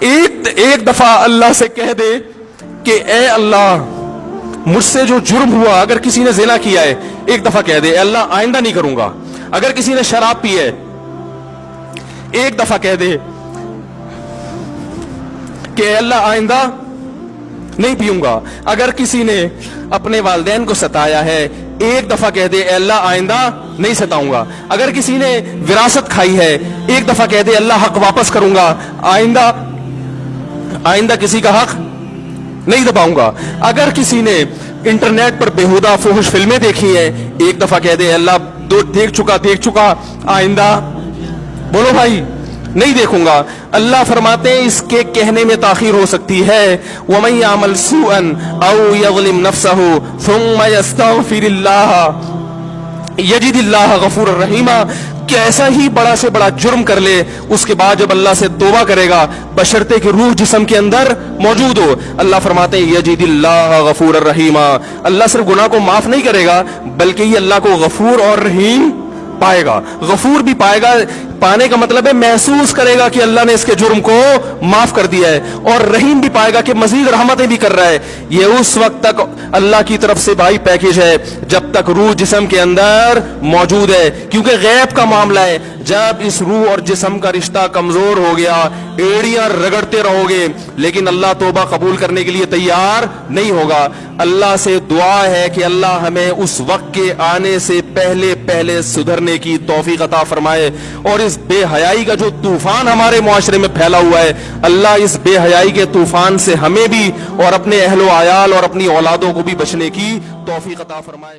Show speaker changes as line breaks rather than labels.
ایک دفعہ اللہ سے کہہ دے کہ اے اللہ مجھ سے جو جرم ہوا، اگر کسی نے زنا کیا ہے ایک دفعہ کہہ دے اے اللہ آئندہ نہیں کروں گا. اگر کسی نے شراب پی ہے ایک دفعہ کہہ دے کہ اے اللہ آئندہ نہیں پیوں گا. اگر کسی نے اپنے والدین کو ستایا ہے ایک دفعہ کہہ دے اے اللہ آئندہ نہیں ستاؤں گا. اگر کسی نے وراثت کھائی ہے ایک دفعہ کہہ دے اللہ حق واپس کروں گا، آئندہ کسی کا حق نہیں دباؤں گا. اگر کسی نے انٹرنیٹ پر بیہودہ فحش فلمیں دیکھی ہیں ایک دفعہ کہہ دے اللہ دیکھ چکا آئندہ بولو بھائی نہیں دیکھوں گا. اللہ فرماتے ہیں اس کے کہنے میں تاخیر ہو سکتی ہے. وَمَن يَعْمَلْ سُوءًا أَوْ يَظْلِمْ نَفْسَهُ ثُمَّ يَسْتَغْفِرِ اللَّهَ يَجِدِ اللَّهَ غَفُورًا رَحِيمًا. کیسا ہی بڑا سے بڑا جرم کر لے اس کے بعد جب اللہ سے توبہ کرے گا بشرطے کہ روح جسم کے اندر موجود ہو، اللہ فرماتے ہیں یجد اللہ غفور الرحیما. اللہ صرف گناہ کو معاف نہیں کرے گا بلکہ یہ اللہ کو غفور اور رحیم پائے گا. غفور بھی پائے گا، پانے کا مطلب ہے محسوس کرے گا کہ اللہ نے اس کے جرم کو معاف کر دیا ہے، اور رحیم بھی پائے گا کہ مزید رحمتیں بھی کر رہا ہے. یہ اس وقت تک اللہ کی طرف سے بھائی پیکیج ہے جب تک روح جسم کے اندر موجود ہے، کیونکہ غیب کا معاملہ ہے. جب اس روح اور جسم کا رشتہ کمزور ہو گیا ایڑیاں رگڑتے رہو گے لیکن اللہ توبہ قبول کرنے کے لیے تیار نہیں ہوگا. اللہ سے دعا ہے کہ اللہ ہمیں اس وقت کے آنے سے پہلے سدھرنے کی توفیق عطا فرمائے، اور اس بے حیائی کا جو طوفان ہمارے معاشرے میں پھیلا ہوا ہے اللہ اس بے حیائی کے طوفان سے ہمیں بھی اور اپنے اہل و عیال اور اپنی اولادوں کو بھی بچنے کی توفیق عطا فرمائے.